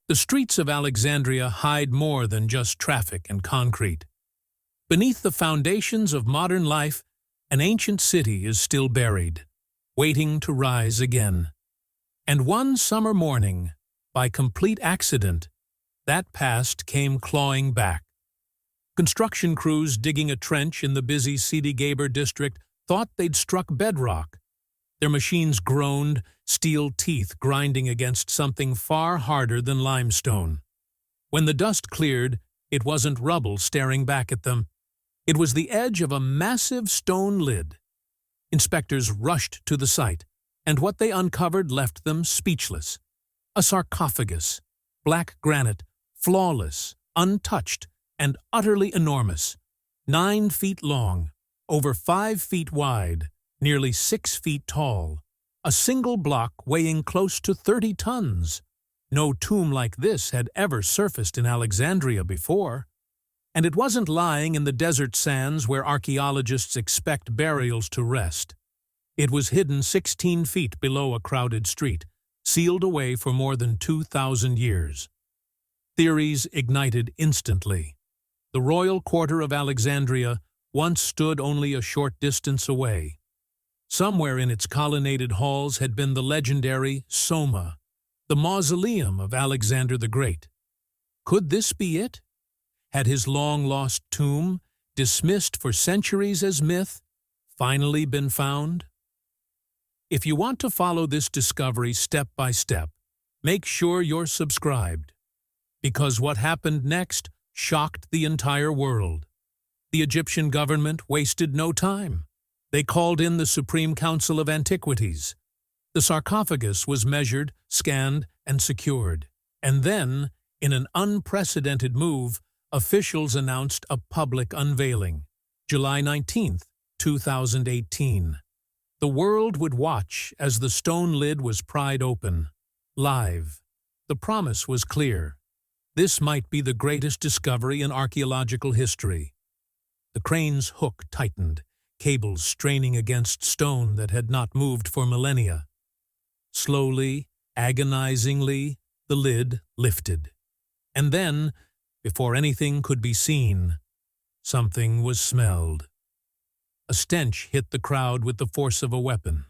The streets of Alexandria hide more than just traffic and concrete. Beneath the foundations of modern life, an ancient city is still buried, waiting to rise again. And one summer morning, by complete accident, that past came clawing back. Construction crews digging a trench in the busy Sidi Gaber district thought they'd struck bedrock. Their machines groaned, steel teeth grinding against something far harder than limestone. When the dust cleared, it wasn't rubble staring back at them. It was the edge of a massive stone lid. Inspectors rushed to the site, and what they uncovered left them speechless. A sarcophagus, black granite, flawless, untouched, and utterly enormous. 9 feet long, over 5 feet wide, nearly 6 feet tall. A single block weighing close to 30 tons. No tomb like this had ever surfaced in Alexandria before. And it wasn't lying in the desert sands where archaeologists expect burials to rest. It was hidden 16 feet below a crowded street, sealed away for more than 2,000 years. Theories ignited instantly. The royal quarter of Alexandria once stood only a short distance away. Somewhere in its colonnaded halls had been the legendary Soma, the mausoleum of Alexander the Great. Could this be it? Had his long-lost tomb, dismissed for centuries as myth, finally been found? If you want to follow this discovery step by step, make sure you're subscribed. Because what happened next shocked the entire world. The Egyptian government wasted no time. They called in the Supreme Council of Antiquities. The sarcophagus was measured, scanned, and secured. And then, in an unprecedented move, officials announced a public unveiling. July 19, 2018. The world would watch as the stone lid was pried open, live. The promise was clear. This might be the greatest discovery in archaeological history. The crane's hook tightened, cables straining against stone that had not moved for millennia. Slowly, agonizingly, the lid lifted. And then, before anything could be seen, something was smelled. A stench hit the crowd with the force of a weapon.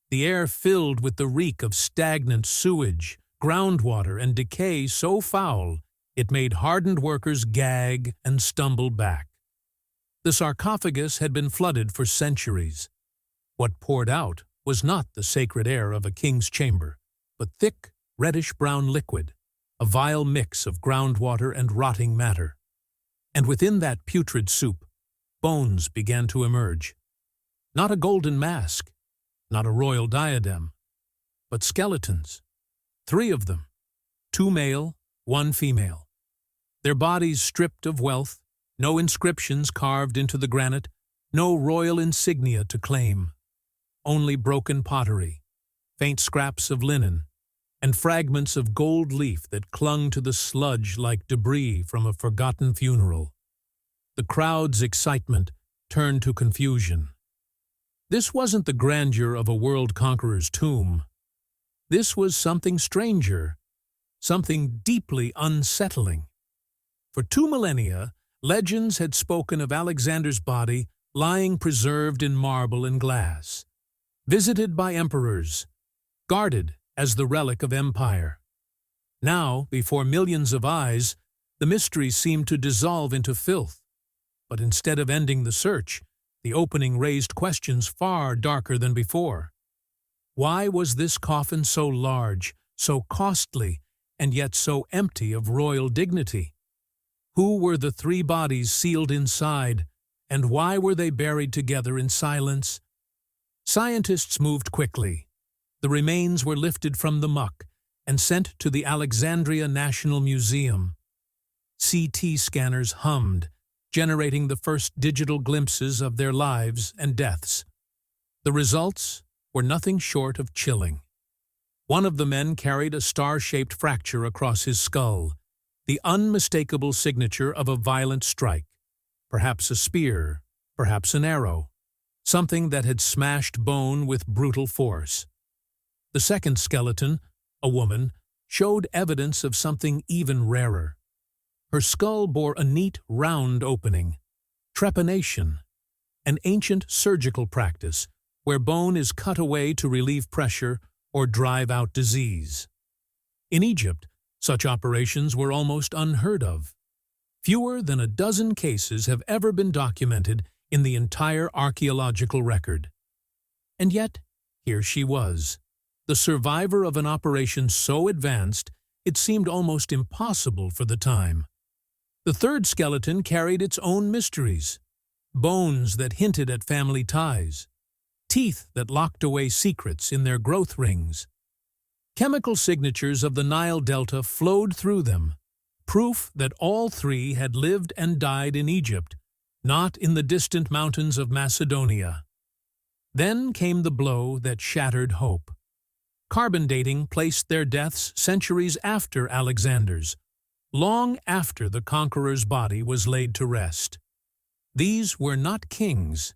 The air filled with the reek of stagnant sewage, groundwater, and decay so foul it made hardened workers gag and stumble back. The sarcophagus had been flooded for centuries. What poured out was not the sacred air of a king's chamber, but thick, reddish-brown liquid, a vile mix of groundwater and rotting matter. And within that putrid soup, bones began to emerge. Not a golden mask, not a royal diadem, but skeletons. 3 of them, 2 male, 1 female. Their bodies stripped of wealth, no inscriptions carved into the granite, no royal insignia to claim. Only broken pottery, faint scraps of linen, and fragments of gold leaf that clung to the sludge like debris from a forgotten funeral. The crowd's excitement turned to confusion. This wasn't the grandeur of a world conqueror's tomb. This was something stranger, something deeply unsettling. For 2 millennia, legends had spoken of Alexander's body lying preserved in marble and glass, visited by emperors, guarded as the relic of empire. Now, before millions of eyes, the mystery seemed to dissolve into filth. But instead of ending the search, the opening raised questions far darker than before. Why was this coffin so large, so costly, and yet so empty of royal dignity? Who were the 3 bodies sealed inside, and why were they buried together in silence? Scientists moved quickly. The remains were lifted from the muck and sent to the Alexandria National Museum. CT scanners hummed, generating the first digital glimpses of their lives and deaths. The results were nothing short of chilling. One of the men carried a star-shaped fracture across his skull, the unmistakable signature of a violent strike, perhaps a spear, perhaps an arrow, something that had smashed bone with brutal force. The second skeleton, a woman, showed evidence of something even rarer. Her skull bore a neat, round opening, trepanation, an ancient surgical practice where bone is cut away to relieve pressure or drive out disease. In Egypt, such operations were almost unheard of. Fewer than a dozen cases have ever been documented in the entire archaeological record. And yet, here she was, the survivor of an operation so advanced it seemed almost impossible for the time. The third skeleton carried its own mysteries. Bones that hinted at family ties, teeth that locked away secrets in their growth rings. Chemical signatures of the Nile Delta flowed through them, proof that all three had lived and died in Egypt, not in the distant mountains of Macedonia. Then came the blow that shattered hope. Carbon dating placed their deaths centuries after Alexander's, long after the conqueror's body was laid to rest. These were not kings,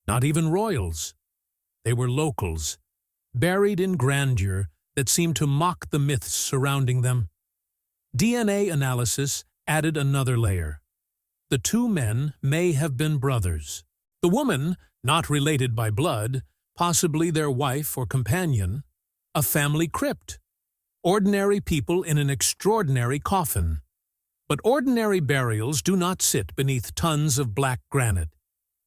not even royals. They were locals, buried in grandeur that seemed to mock the myths surrounding them. DNA analysis added another layer. The two men may have been brothers. The woman, not related by blood, possibly their wife or companion, a family crypt. Ordinary people in an extraordinary coffin. But ordinary burials do not sit beneath tons of black granite,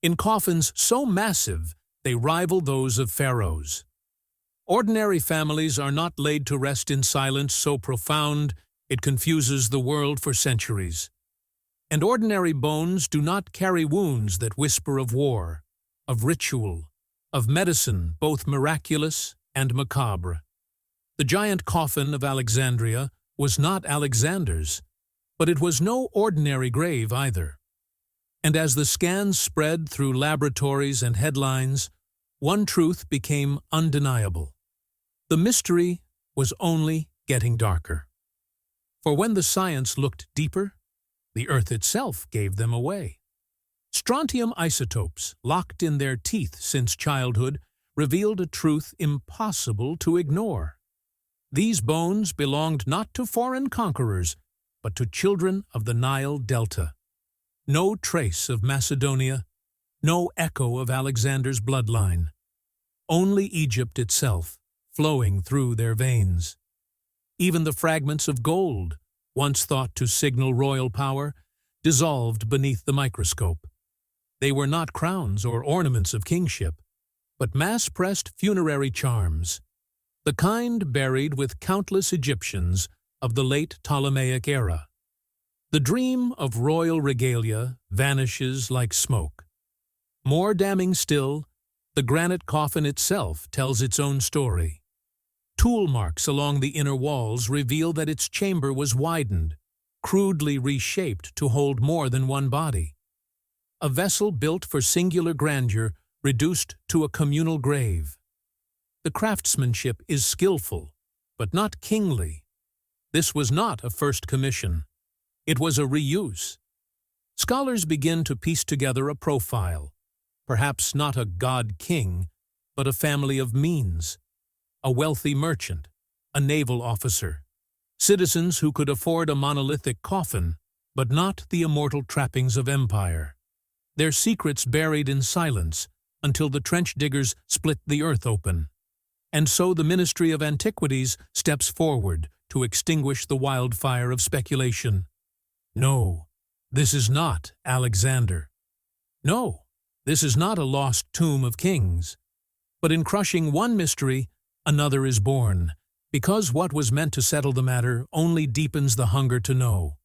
in coffins so massive they rival those of pharaohs. Ordinary families are not laid to rest in silence so profound it confuses the world for centuries. And ordinary bones do not carry wounds that whisper of war, of ritual, of medicine both miraculous and macabre. The giant coffin of Alexandria was not Alexander's, but it was no ordinary grave either. And as the scans spread through laboratories and headlines, one truth became undeniable. The mystery was only getting darker. For when the science looked deeper, the earth itself gave them away. Strontium isotopes, locked in their teeth since childhood, revealed a truth impossible to ignore. These bones belonged not to foreign conquerors, but to children of the Nile Delta. No trace of Macedonia, no echo of Alexander's bloodline. Only Egypt itself, flowing through their veins. Even the fragments of gold, once thought to signal royal power, dissolved beneath the microscope. They were not crowns or ornaments of kingship, but mass-pressed funerary charms, the kind buried with countless Egyptians of the late Ptolemaic era. The dream of royal regalia vanishes like smoke. More damning still, the granite coffin itself tells its own story. Tool marks along the inner walls reveal that its chamber was widened, crudely reshaped to hold more than one body. A vessel built for singular grandeur reduced to a communal grave. The craftsmanship is skillful, but not kingly. This was not a first commission. It was a reuse. Scholars begin to piece together a profile, perhaps not a god-king, but a family of means, a wealthy merchant, a naval officer, citizens who could afford a monolithic coffin, but not the immortal trappings of empire. Their secrets buried in silence until the trench diggers split the earth open. And so the Ministry of Antiquities steps forward to extinguish the wildfire of speculation. No, this is not Alexander. No, this is not a lost tomb of kings. But in crushing one mystery, another is born, because what was meant to settle the matter only deepens the hunger to know.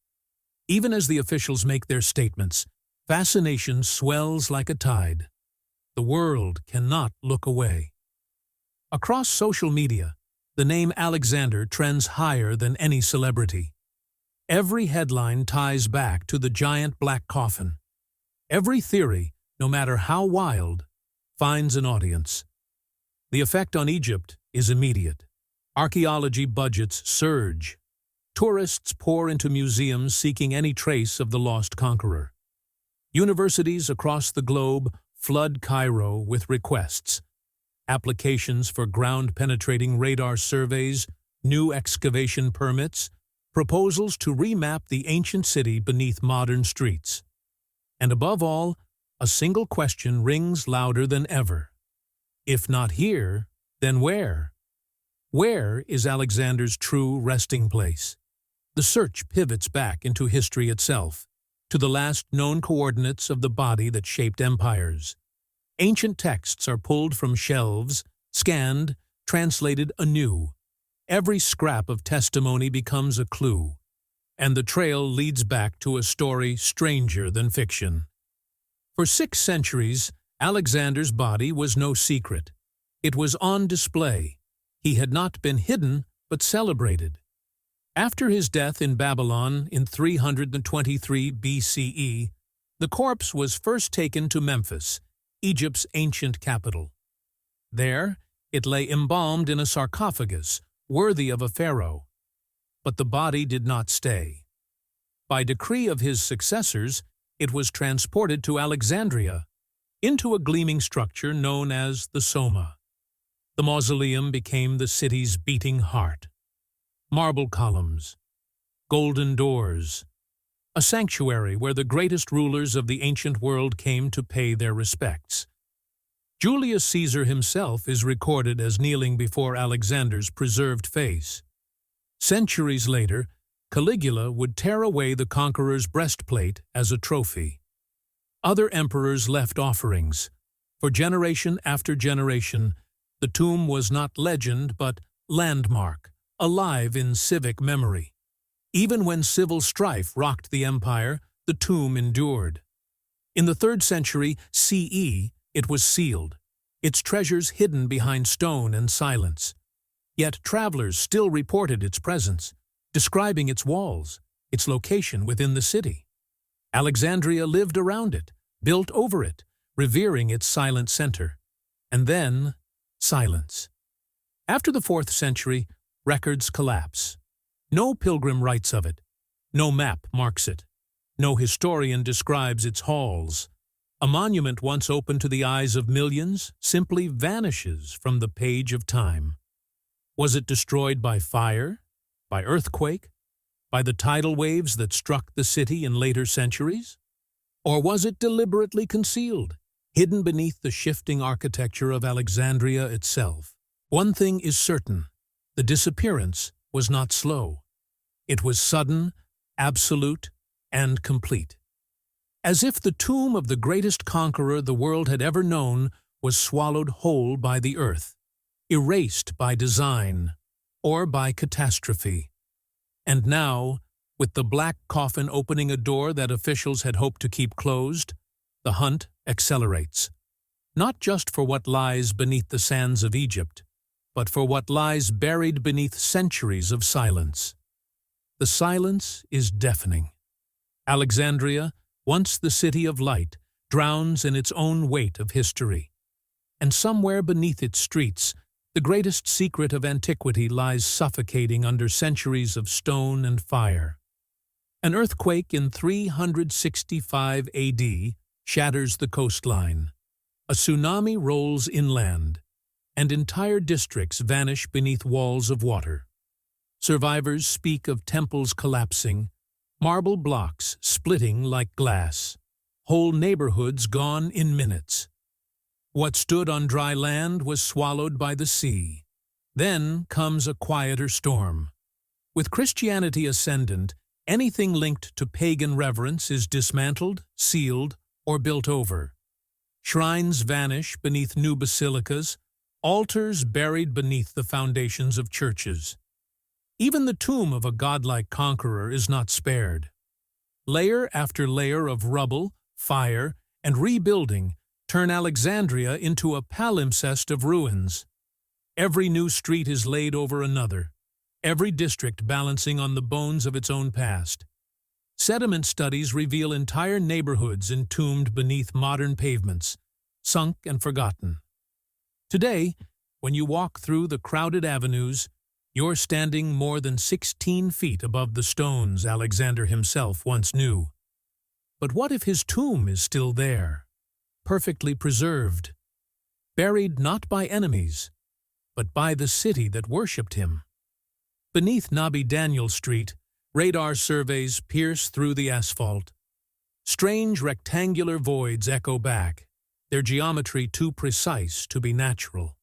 Even as the officials make their statements, fascination swells like a tide. The world cannot look away. Across social media, the name Alexander trends higher than any celebrity. Every headline ties back to the giant black coffin. Every theory, no matter how wild, finds an audience. The effect on Egypt is immediate. Archaeology budgets surge. Tourists pour into museums seeking any trace of the lost conqueror. Universities across the globe flood Cairo with requests. Applications for ground-penetrating radar surveys, new excavation permits, proposals to remap the ancient city beneath modern streets. And above all, a single question rings louder than ever. If not here, then where? Where is Alexander's true resting place? The search pivots back into history itself, to the last known coordinates of the body that shaped empires. Ancient texts are pulled from shelves, scanned, translated anew. Every scrap of testimony becomes a clue, and the trail leads back to a story stranger than fiction. For 6 centuries, Alexander's body was no secret. It was on display. He had not been hidden, but celebrated. After his death in Babylon in 323 BCE, the corpse was first taken to Memphis, Egypt's ancient capital. There, it lay embalmed in a sarcophagus, worthy of a pharaoh. But the body did not stay. By decree of his successors, it was transported to Alexandria, into a gleaming structure known as the Soma. The mausoleum became the city's beating heart. Marble columns, golden doors, a sanctuary where the greatest rulers of the ancient world came to pay their respects. Julius Caesar himself is recorded as kneeling before Alexander's preserved face. Centuries later, Caligula would tear away the conqueror's breastplate as a trophy. Other emperors left offerings. For generation after generation, the tomb was not legend but landmark, alive in civic memory. Even when civil strife rocked the empire, the tomb endured. In the 3rd century CE, it was sealed, its treasures hidden behind stone and silence. Yet travelers still reported its presence, describing its walls, its location within the city. Alexandria lived around it, built over it, revering its silent center. And then, silence. After the 4th century, records collapse. No pilgrim writes of it. No map marks it. No historian describes its halls. A monument once open to the eyes of millions simply vanishes from the page of time. Was it destroyed by fire, by earthquake, by the tidal waves that struck the city in later centuries? Or was it deliberately concealed, hidden beneath the shifting architecture of Alexandria itself? One thing is certain: the disappearance was not slow. It was sudden, absolute, and complete. As if the tomb of the greatest conqueror the world had ever known was swallowed whole by the earth, erased by design or by catastrophe. And now, with the black coffin opening a door that officials had hoped to keep closed, the hunt accelerates. Not just for what lies beneath the sands of Egypt, but for what lies buried beneath centuries of silence. The silence is deafening. Alexandria, once the city of light, drowns in its own weight of history. And somewhere beneath its streets, the greatest secret of antiquity lies suffocating under centuries of stone and fire. An earthquake in 365 AD shatters the coastline. A tsunami rolls inland, and entire districts vanish beneath walls of water. Survivors speak of temples collapsing, marble blocks splitting like glass, whole neighborhoods gone in minutes. What stood on dry land was swallowed by the sea. Then comes a quieter storm. With Christianity ascendant, anything linked to pagan reverence is dismantled, sealed, or built over. Shrines vanish beneath new basilicas, altars buried beneath the foundations of churches. Even the tomb of a godlike conqueror is not spared. Layer after layer of rubble, fire, and rebuilding turn Alexandria into a palimpsest of ruins. Every new street is laid over another, every district balancing on the bones of its own past. Sediment studies reveal entire neighborhoods entombed beneath modern pavements, sunk and forgotten. Today, when you walk through the crowded avenues, you're standing more than 16 feet above the stones Alexander himself once knew. But what if his tomb is still there, perfectly preserved, buried not by enemies, but by the city that worshipped him? Beneath Nabi Daniel Street, radar surveys pierce through the asphalt. Strange rectangular voids echo back, their geometry too precise to be natural.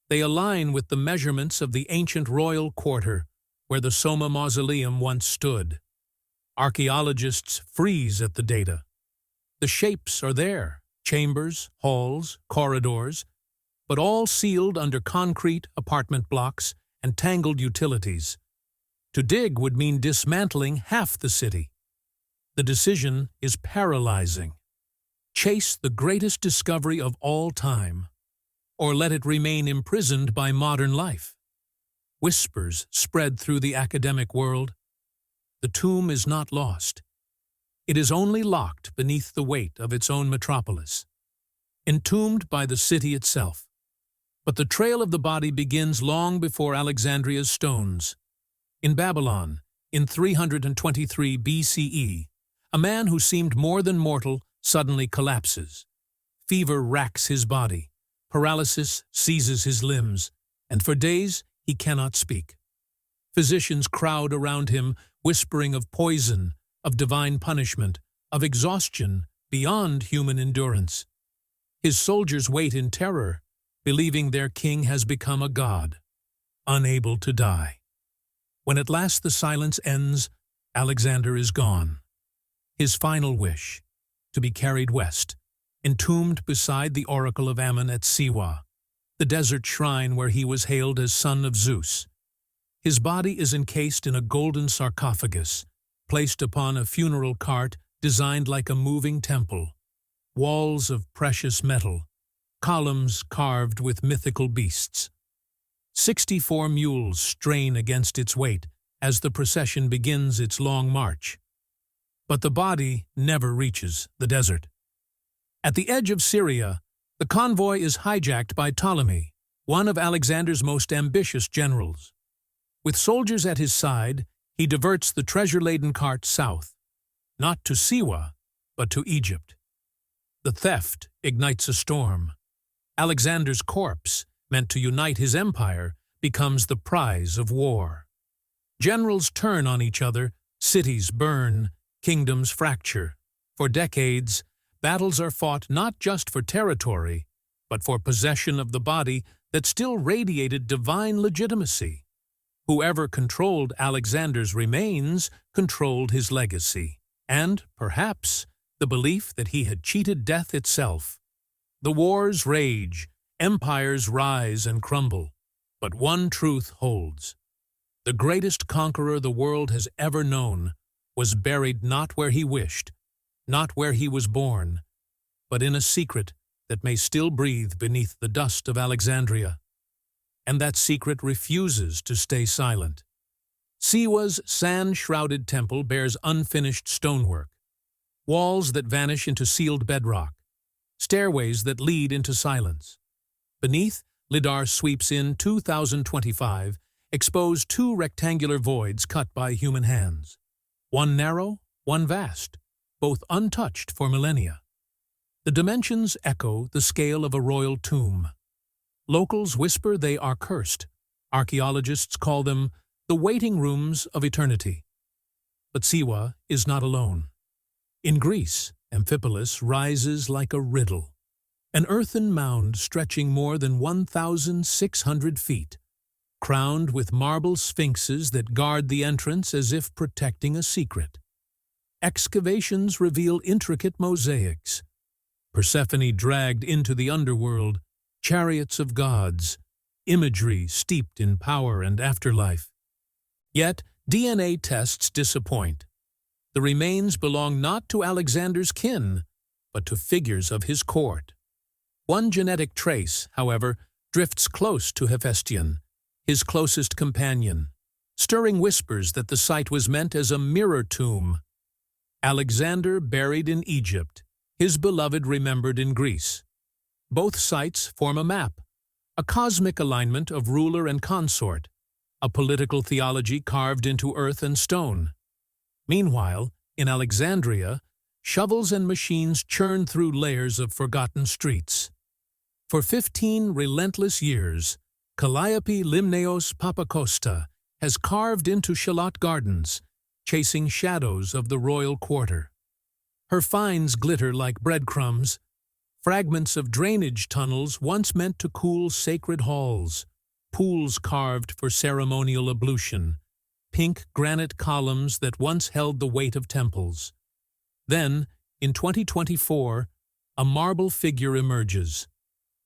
They align with the measurements of the ancient royal quarter where the Soma mausoleum once stood. Archaeologists freeze at the data. The shapes are there, chambers, halls, corridors, but all sealed under concrete apartment blocks and tangled utilities. To dig would mean dismantling half the city. The decision is paralyzing. Chase the greatest discovery of all time, or let it remain imprisoned by modern life. Whispers spread through the academic world. The tomb is not lost. It is only locked beneath the weight of its own metropolis, entombed by the city itself. But the trail of the body begins long before Alexandria's stones. In Babylon, in 323 BCE, a man who seemed more than mortal suddenly collapses. Fever racks his body, paralysis seizes his limbs, and for days he cannot speak. Physicians crowd around him, whispering of poison, of divine punishment, of exhaustion beyond human endurance. His soldiers wait in terror, believing their king has become a god, unable to die. When at last the silence ends, Alexander is gone. His final wish, to be carried west, entombed beside the oracle of Ammon at Siwa, the desert shrine where he was hailed as son of Zeus. His body is encased in a golden sarcophagus, placed upon a funeral cart designed like a moving temple, walls of precious metal, columns carved with mythical beasts. 64 mules strain against its weight as the procession begins its long march. But the body never reaches the desert. At the edge of Syria, the convoy is hijacked by Ptolemy, one of Alexander's most ambitious generals. With soldiers at his side, he diverts the treasure-laden cart south, not to Siwa, but to Egypt. The theft ignites a storm. Alexander's corpse, meant to unite his empire, becomes the prize of war. Generals turn on each other, cities burn, kingdoms fracture. For decades, battles are fought not just for territory, but for possession of the body that still radiated divine legitimacy. Whoever controlled Alexander's remains controlled his legacy, and, perhaps, the belief that he had cheated death itself. The wars rage, empires rise and crumble, but one truth holds. The greatest conqueror the world has ever known was buried not where he wished, not where he was born, but in a secret that may still breathe beneath the dust of Alexandria. And that secret refuses to stay silent. Siwa's sand-shrouded temple bears unfinished stonework, walls that vanish into sealed bedrock, stairways that lead into silence. Beneath, lidar sweeps in 2025, expose two rectangular voids cut by human hands. One narrow, one vast, both untouched for millennia. The dimensions echo the scale of a royal tomb. Locals whisper they are cursed. Archaeologists call them the waiting rooms of eternity. But Siwa is not alone. In Greece, Amphipolis rises like a riddle, an earthen mound stretching more than 1,600 feet, crowned with marble sphinxes that guard the entrance as if protecting a secret. Excavations reveal intricate mosaics. Persephone dragged into the underworld, chariots of gods, imagery steeped in power and afterlife. Yet, DNA tests disappoint. The remains belong not to Alexander's kin, but to figures of his court. One genetic trace, however, drifts close to Hephaestion, his closest companion, stirring whispers that the site was meant as a mirror tomb. Alexander buried in Egypt, his beloved remembered in Greece. Both sites form a map, a cosmic alignment of ruler and consort, a political theology carved into earth and stone. Meanwhile, in Alexandria, shovels and machines churn through layers of forgotten streets. For 15 relentless years, Calliope Limnaeos Papacosta has carved into shallot gardens, chasing shadows of the royal quarter. Her finds glitter like breadcrumbs, fragments of drainage tunnels once meant to cool sacred halls, pools carved for ceremonial ablution, pink granite columns that once held the weight of temples. Then, in 2024, a marble figure emerges,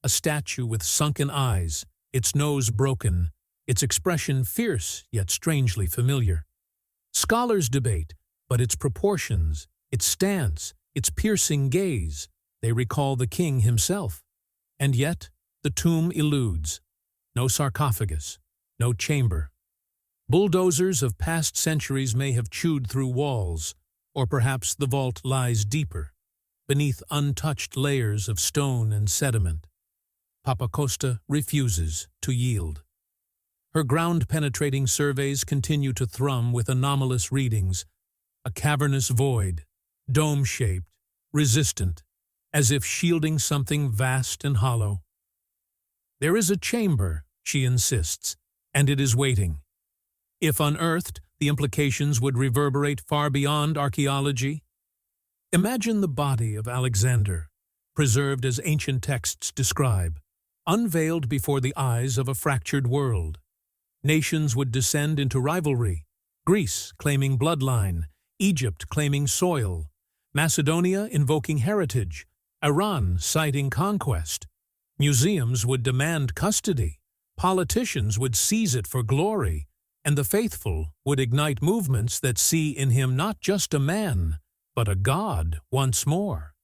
a statue with sunken eyes, its nose broken, its expression fierce yet strangely familiar. Scholars debate, but its proportions, its stance, its piercing gaze, they recall the king himself. And yet, the tomb eludes. No sarcophagus, no chamber. Bulldozers of past centuries may have chewed through walls, or perhaps the vault lies deeper, beneath untouched layers of stone and sediment. Papacosta refuses to yield. Her ground-penetrating surveys continue to thrum with anomalous readings, a cavernous void, dome-shaped, resistant, as if shielding something vast and hollow. There is a chamber, she insists, and it is waiting. If unearthed, the implications would reverberate far beyond archaeology. Imagine the body of Alexander, preserved as ancient texts describe, unveiled before the eyes of a fractured world. Nations would descend into rivalry, Greece claiming bloodline, Egypt claiming soil, Macedonia invoking heritage, Iran citing conquest. Museums would demand custody, politicians would seize it for glory, and the faithful would ignite movements that see in him not just a man, but a god once more.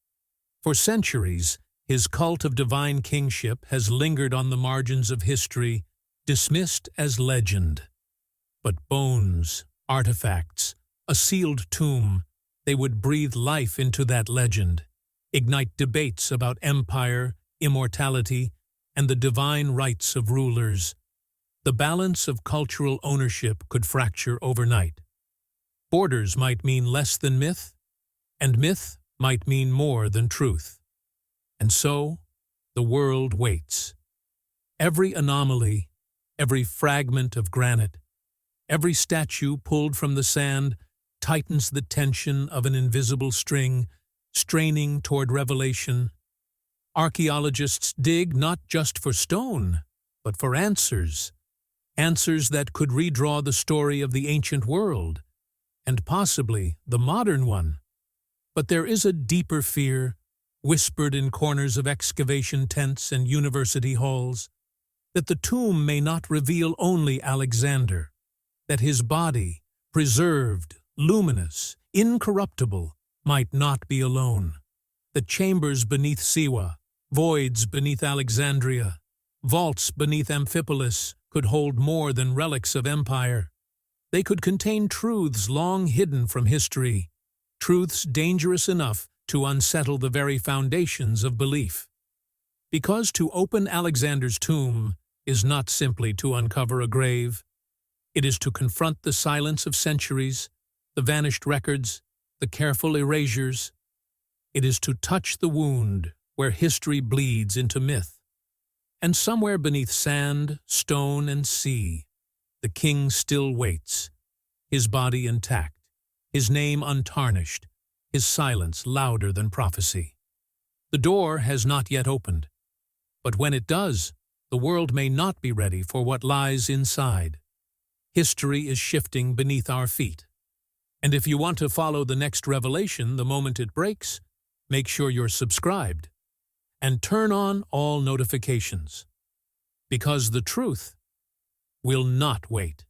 For centuries, his cult of divine kingship has lingered on the margins of history, dismissed as legend. But bones, artifacts, a sealed tomb, they would breathe life into that legend, ignite debates about empire, immortality, and the divine rights of rulers. The balance of cultural ownership could fracture overnight. Borders might mean less than myth, and myth might mean more than truth. And so, the world waits. Every anomaly, every fragment of granite, every statue pulled from the sand tightens the tension of an invisible string, straining toward revelation. Archaeologists dig not just for stone, but for answers. Answers that could redraw the story of the ancient world, and possibly the modern one. But there is a deeper fear, whispered in corners of excavation tents and university halls, that the tomb may not reveal only Alexander, that his body, preserved, luminous, incorruptible, might not be alone. The chambers beneath Siwa, voids beneath Alexandria, vaults beneath Amphipolis could hold more than relics of empire. They could contain truths long hidden from history, truths dangerous enough to unsettle the very foundations of belief. Because to open Alexander's tomb is not simply to uncover a grave. It is to confront the silence of centuries, the vanished records, the careful erasures. It is to touch the wound where history bleeds into myth. And somewhere beneath sand, stone, and sea, the king still waits, his body intact, his name untarnished, his silence louder than prophecy. The door has not yet opened, but when it does, the world may not be ready for what lies inside. History is shifting beneath our feet. And if you want to follow the next revelation the moment it breaks, make sure you're subscribed and turn on all notifications. Because the truth will not wait.